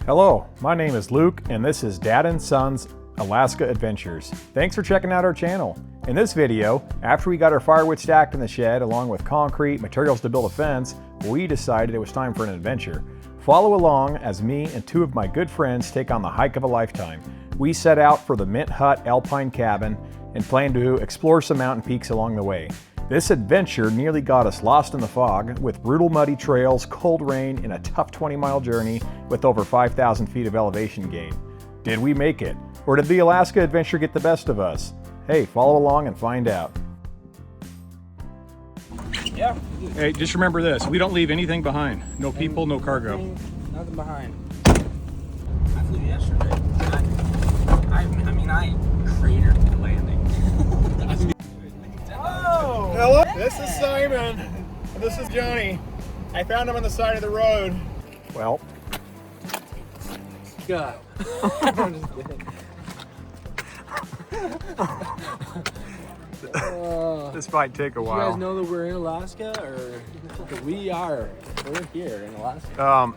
Hello, my name is Luke and this is Dad and Son's Alaska Adventures. Thanks for checking out our channel. In this video, after we got our firewood stacked in the shed along with concrete, materials to build a fence, we decided it was time for an adventure. Follow along as me and two of my good friends take on the hike of a lifetime. We set out for the Mint Hut Alpine cabin and plan to explore some mountain peaks along the way. This adventure nearly got us lost in the fog with brutal muddy trails, cold rain, and a tough 20-mile journey with over 5,000 feet of elevation gain. Did we make it? Or did the Alaska adventure get the best of us? Hey, follow along and find out. Yeah. Hey, just remember this. We don't leave anything behind. No people, no cargo. Nothing behind. I flew yesterday. I cratered the landing. Oh! Hello, this is Simon. And this is Johnny. I found him on the side of the road. Well. God. I'm just kidding. This might take a while. You guys know that we're in Alaska, or we're here in Alaska.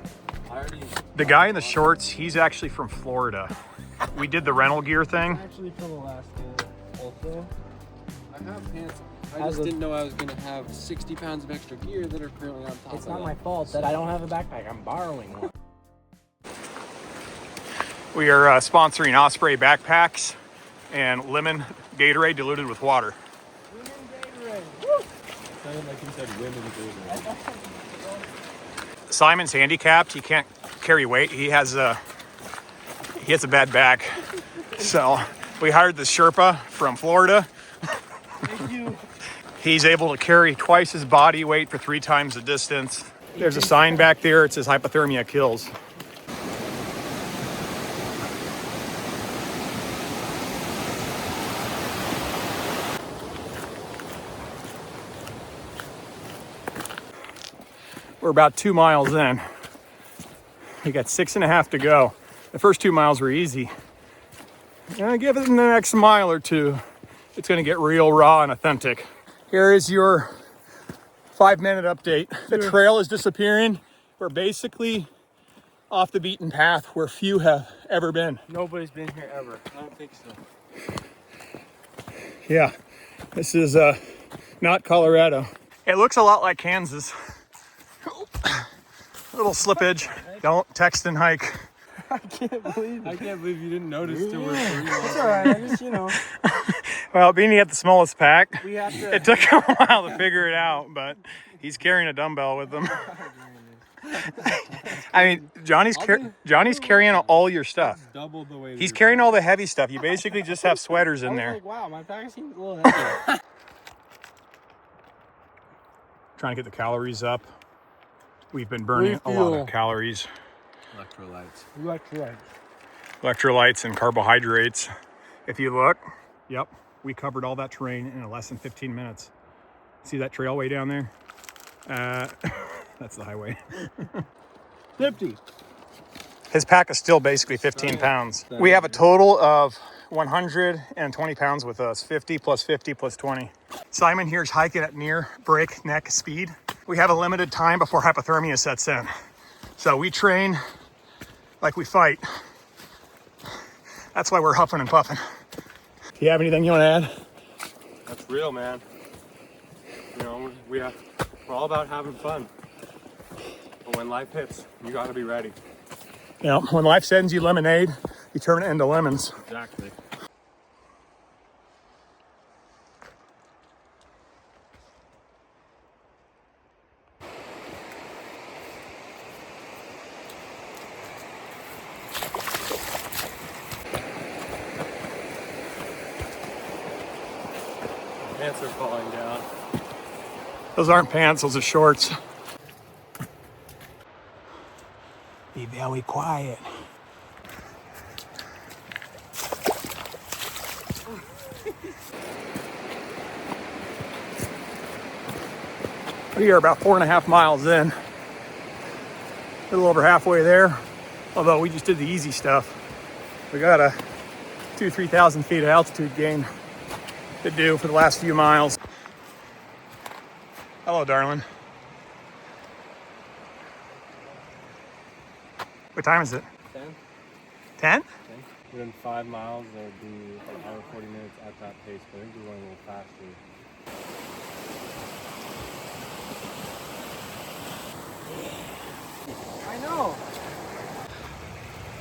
The guy in the shorts, he's actually from Florida. We did the rental gear thing. I'm actually from Alaska also. I have pants. I just didn't know I was going to have 60 pounds of extra gear that are currently on top of that. It's not my fault that I don't have a backpack. I'm borrowing one. We are sponsoring Osprey backpacks and lemon Gatorade diluted with water. Women Gatorade. Woo! Sounded like you said women Gatorade. Simon's handicapped. He can't carry weight. He has a bad back. So we hired the Sherpa from Florida. Thank you. He's able to carry twice his body weight for 3 times the distance. There's a sign back there. It says hypothermia kills. We're about 2 miles in. We got 6.5 to go. The first 2 miles were easy. Give it the next mile or two. It's gonna get real raw and authentic. Here is your 5-minute update. The trail is disappearing. We're basically off the beaten path where few have ever been. Nobody's been here ever. I don't think so. Yeah, this is not Colorado. It looks a lot like Kansas. Little slippage. Don't text and hike. I can't believe you didn't notice till we're 3 miles. It's alright, I just, you know. Well, being he had the smallest pack, We have to. it took him a while to figure it out, but he's carrying a dumbbell with him. I mean, Johnny's carrying all your stuff. Double the weight. He's carrying all the heavy stuff. You basically just have sweaters in there. Like, wow, my pack seems a little heavy. Trying to get the calories up. We've been burning a lot of calories. Electrolytes and carbohydrates. If you look, yep, we covered all that terrain in less than 15 minutes. See that trail way down there? That's the highway. 50. His pack is still basically 15 pounds. We have a total of 120 pounds with us, 50 plus 50 plus 20. Simon here's hiking at near breakneck speed. We have a limited time before hypothermia sets in. So we train like we fight. That's why we're huffing and puffing. Do you have anything you want to add? That's real, man. You know, we're all about having fun. But when life hits, you got to be ready. You know, when life sends you lemonade, you turn it into lemons. Exactly. Pants are falling down. Those aren't pants, those are shorts. Be very quiet. We are about 4.5 miles in. A little over halfway there. Although we just did the easy stuff. We got a 2,000-3,000 feet of altitude gain to do for the last few miles. Hello, darling. What time is it? 10. 10? 10? Within 5 miles, there would be an hour 40 minutes at that pace, but I think we're going a little faster. I know.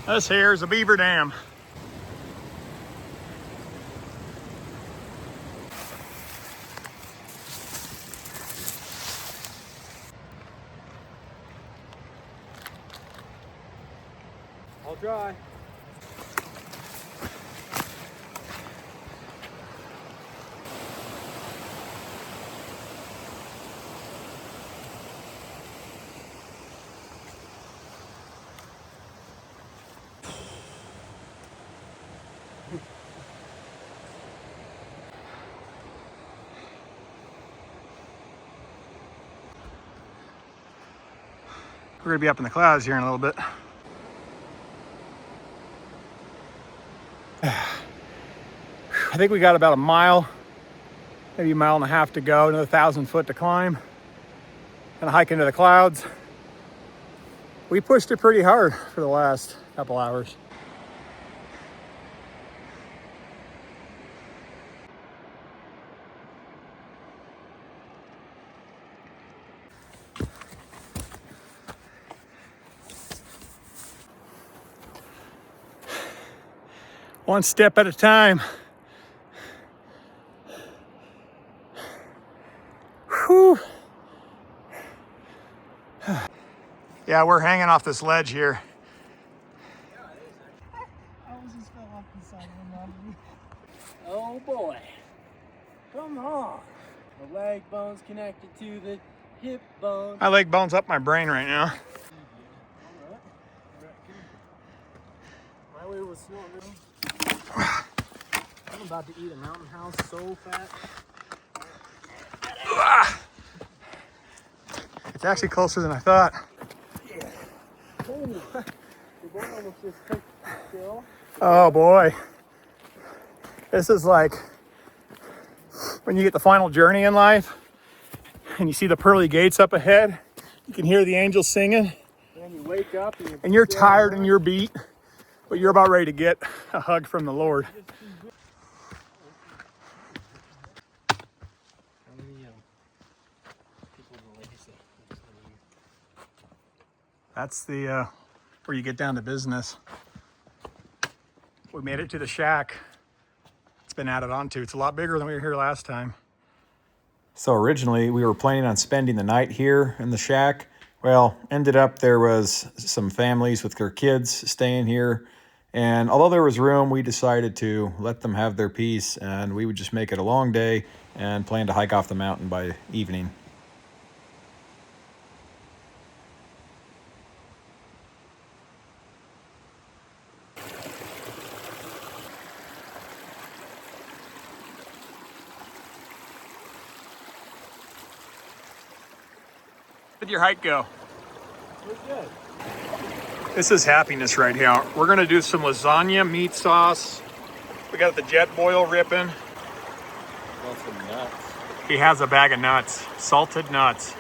This here is a beaver dam. All dry. We're gonna be up in the clouds here in a little bit. I think we got about a mile, maybe a mile and a half to go, another 1,000 foot to climb, and a hike into the clouds. We pushed it pretty hard for the last couple hours. One step at a time. Whew. Yeah, we're hanging off this ledge here. I just fell off the side of the mountain. Oh boy. Come on. The leg bone's connected to the hip bone. My leg bone's up my brain right now. My way was snorting. I'm about to eat a mountain house so fat. It's actually closer than I thought. Yeah. Oh, the boy almost just took the hill. Oh boy. This is like when you get the final journey in life and you see the pearly gates up ahead. You can hear the angels singing. And you wake up And you're tired and you're beat, but you're about ready to get a hug from the Lord. That's the where you get down to business. We made it to the shack. It's been added onto. It's a lot bigger than we were here last time. So originally we were planning on spending the night here in the shack. Well, ended up there was some families with their kids staying here. And although there was room, we decided to let them have their piece, and we would just make it a long day and plan to hike off the mountain by evening. How'd your hike go? Pretty good. This is happiness right here. We're gonna do some lasagna meat sauce. We got the jet boil ripping. Want some nuts. He has a bag of nuts, salted nuts.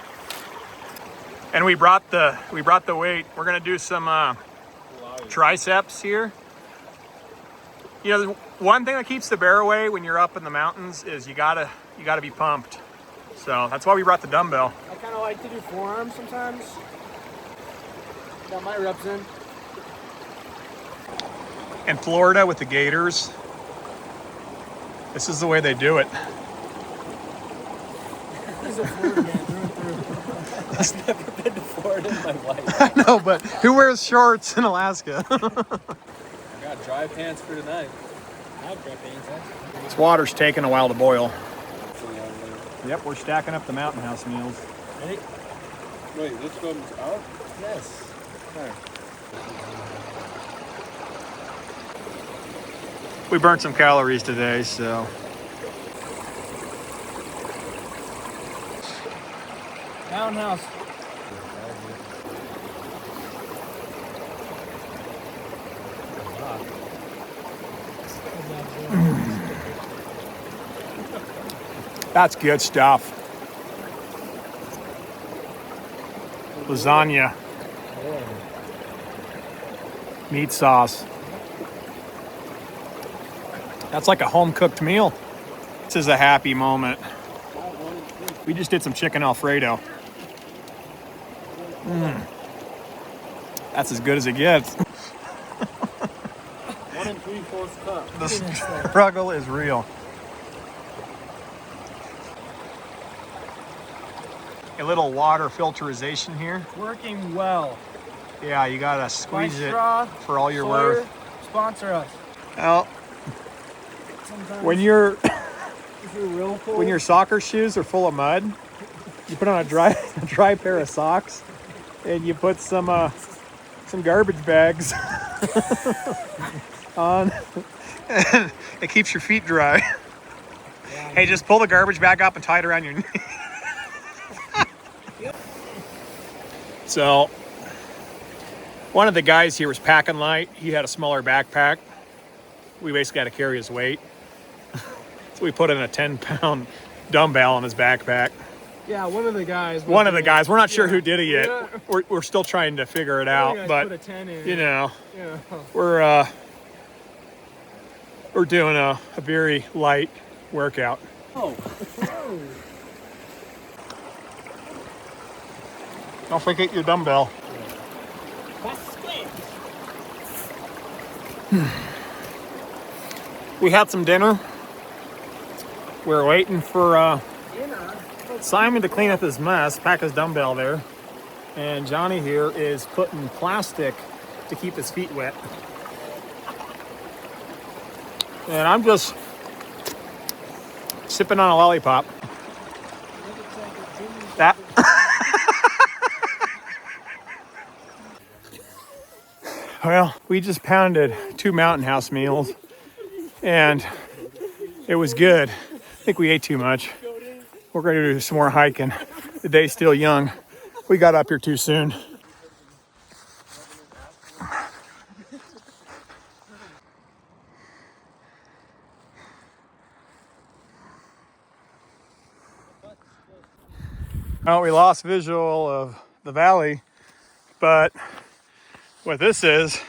And we brought the weight. We're gonna do some triceps here. You know, one thing that keeps the bear away when you're up in the mountains is you gotta be pumped. So that's why we brought the dumbbell. I kind of like to do forearms sometimes. Got my reps in. In Florida with the gators, this is the way they do it. He's a Florida man through and through. I've never been to Florida in my life. I know, but who wears shorts in Alaska? I got dry pants for tonight. I have dry pants, actually. This water's taking a while to boil. Yep, we're stacking up the mountain house meals. Ready? Wait, this comes out? Yes. Okay. We burnt some calories today, so. Mountain house. That's good stuff. Lasagna. Meat sauce. That's like a home-cooked meal. This is a happy moment. We just did some chicken Alfredo. That's as good as it gets. 1 3/4 cup. The struggle is real. A little water filterization here. Working well. Yeah, you gotta squeeze it Straw, for all you're Sawyer, worth. sponsor us. Well, Sometimes when you're if you're real cool, when your soccer shoes are full of mud, you put on a dry pair of socks, and you put some garbage bags on. And it keeps your feet dry. Yeah, Hey, just pull the garbage bag up and tie it around your knee. So, one of the guys here was packing light. He had a smaller backpack. We basically had to carry his weight. So we put in a 10-pound dumbbell in his backpack. yeah, one of the guys. One of the guys. We're not sure Yeah. who did it yet. Yeah. We're still trying to figure it One of the out. guys But put a 10 in. you know, Yeah. we're doing a very light workout. Oh. Don't forget your dumbbell. We had some dinner. We're waiting for Simon to clean up his mess, pack his dumbbell there. And Johnny here is putting plastic to keep his feet wet. And I'm just sipping on a lollipop. That. Well, we just pounded 2 Mountain House meals, and it was good. I think we ate too much. We're going to do some more hiking. The day's still young. We got up here too soon. Well, we lost visual of the valley, but what this is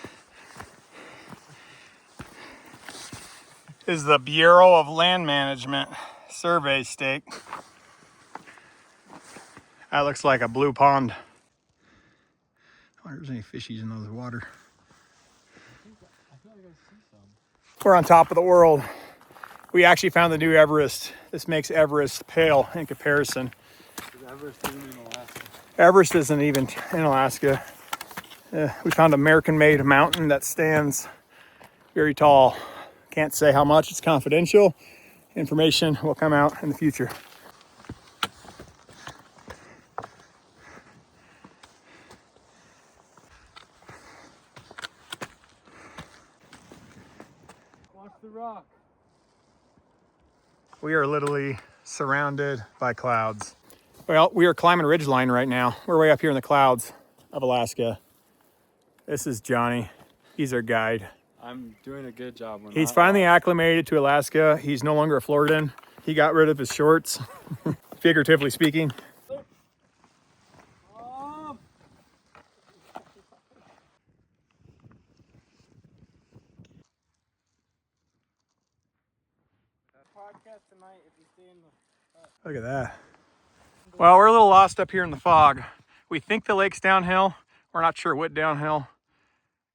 the Bureau of Land Management survey stake. That looks like a blue pond. I wonder if there's any fishies in those water. We're on top of the world. We actually found the new Everest. This makes Everest pale in comparison. Everest isn't in Alaska. Everest isn't even in Alaska. We found an American-made mountain that stands very tall. Can't say how much, it's confidential. Information will come out in the future. Watch the rock. We are literally surrounded by clouds. Well, we are climbing Ridgeline right now. We're way up here in the clouds of Alaska. This is Johnny. He's our guide. I'm doing a good job. He's finally acclimated to Alaska. He's no longer a Floridan. He got rid of his shorts, figuratively speaking. Oh. Podcast tonight if you stay in the. Look at that. Well, we're a little lost up here in the fog. We think the lake's downhill. We're not sure what downhill.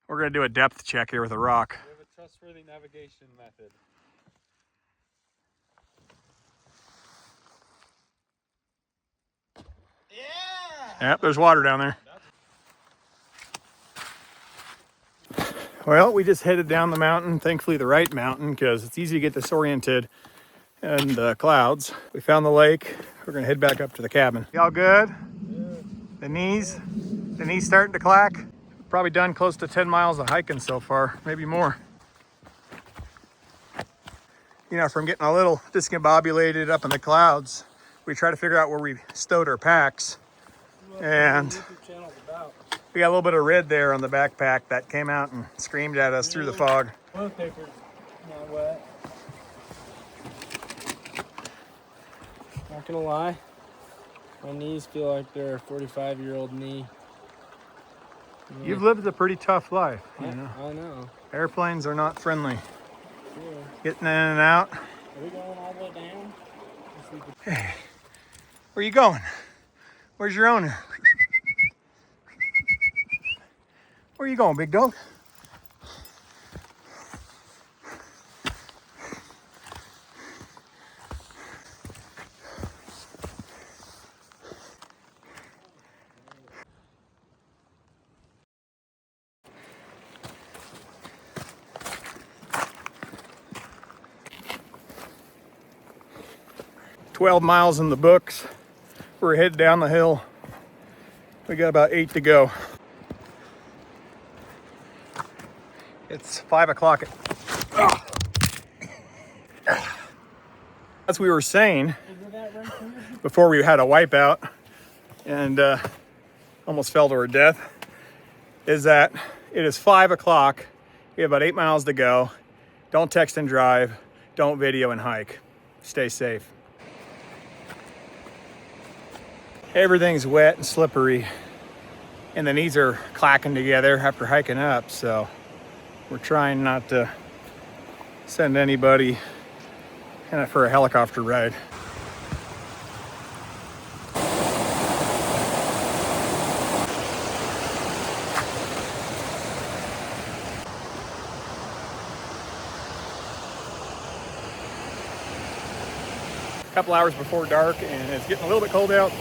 We're gonna do a depth check here with a rock. We have a trustworthy navigation method. Yep, there's water down there. Well, we just headed down the mountain, thankfully the right mountain, because it's easy to get disoriented in the clouds. We found the lake. We're gonna head back up to the cabin. Y'all good? The knees starting to clack. Probably done close to 10 miles of hiking so far, maybe more. You know, from getting a little discombobulated up in the clouds, we try to figure out where we stowed our packs. And we got a little bit of red there on the backpack that came out and screamed at us through the fog. Toilet paper's not wet. Not gonna lie, my knees feel like they're a 45-year-old knee. You've lived a pretty tough life, you know. I know. Airplanes are not friendly. Getting in and out. Are we going all the way down? Hey, where you going? Where's your owner? Where you going, big dog? "12 miles in the books. We're headed down the hill. We got about 8 to go. It's 5 o'clock. As we were saying, before we had a wipeout and almost fell to our death, is that it is 5 o'clock. We have about 8 miles to go. Don't text and drive. Don't video and hike. Stay safe. Everything's wet and slippery, and the knees are clacking together after hiking up, so we're trying not to send anybody kind of for a helicopter ride. A couple hours before dark, and it's getting a little bit cold out.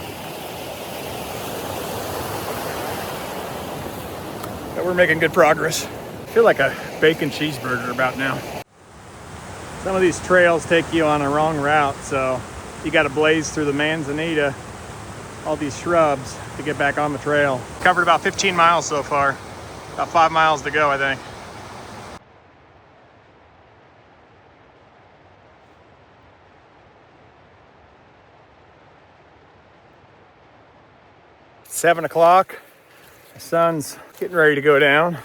But we're making good progress. I feel like a bacon cheeseburger about now. Some of these trails take you on a wrong route, so you got to blaze through the manzanita, all these shrubs to get back on the trail. Covered about 15 miles so far. About 5 miles to go, I think. It's 7 o'clock. The sun's getting ready to go down.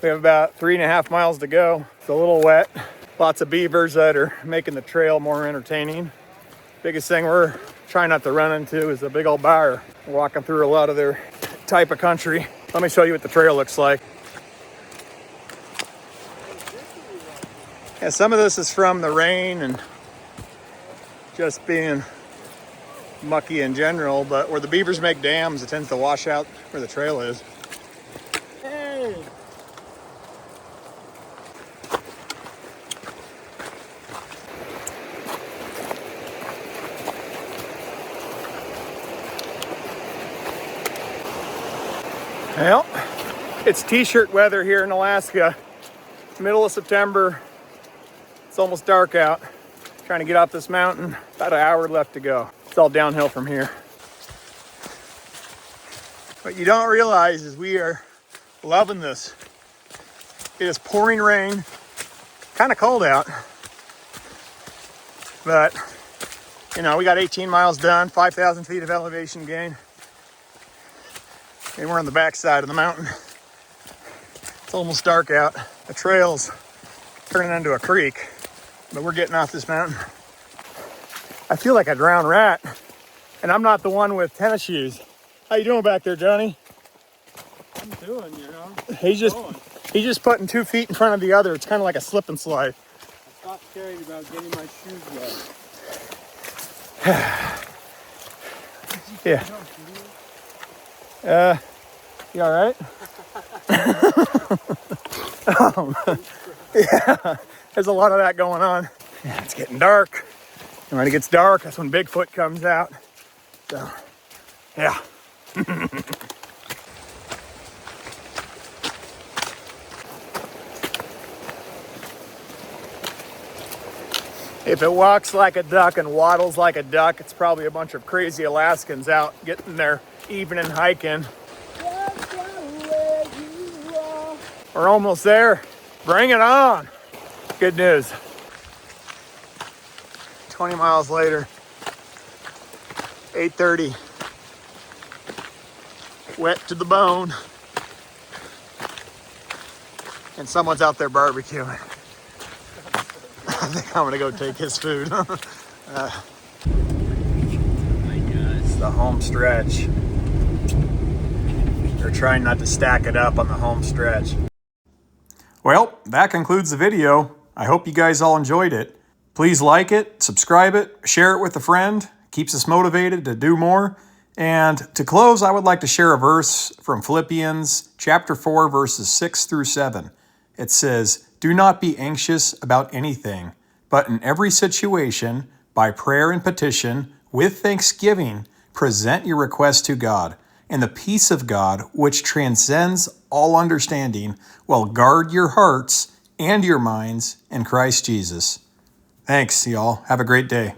We have about 3.5 miles to go. It's a little wet. Lots of beavers that are making the trail more entertaining. Biggest thing we're trying not to run into is a big old bear. We're walking through a lot of their type of country. Let me show you what the trail looks like. Yeah, some of this is from the rain and just being mucky in general, but where the beavers make dams, it tends to wash out where the trail is. Hey! Well, it's t-shirt weather here in Alaska. Middle of September. It's almost dark out. Trying to get off this mountain. About an hour left to go. It's all downhill from here. What you don't realize is we are loving this. It is pouring rain. Kind of cold out. But, you know, we got 18 miles done, 5,000 feet of elevation gain. And we're on the back side of the mountain. It's almost dark out. The trail's turning into a creek, but we're getting off this mountain. I feel like a drowned rat, and I'm not the one with tennis shoes. How you doing back there, Johnny? I'm doing, you know. He's just putting 2 feet in front of the other. It's kind of like a slip and slide. I stopped caring about getting my shoes wet. Yeah. You all right? Yeah, there's a lot of that going on. Yeah, it's getting dark. And when it gets dark, that's when Bigfoot comes out. So, yeah. If it walks like a duck and waddles like a duck, it's probably a bunch of crazy Alaskans out getting their evening hiking. We're almost there. Bring it on. Good news. 20 miles later, 8:30. Wet to the bone. And someone's out there barbecuing. I think I'm gonna go take his food. It's the home stretch. They're trying not to stack it up on the home stretch. Well, that concludes the video. I hope you guys all enjoyed it. Please like it, subscribe it, share it with a friend. Keeps us motivated to do more. And to close, I would like to share a verse from Philippians chapter 4, verses 6 through 7. It says, "Do not be anxious about anything, but in every situation, by prayer and petition, with thanksgiving, present your requests to God. And the peace of God, which transcends all understanding, will guard your hearts and your minds in Christ Jesus." Thanks, y'all. Have a great day.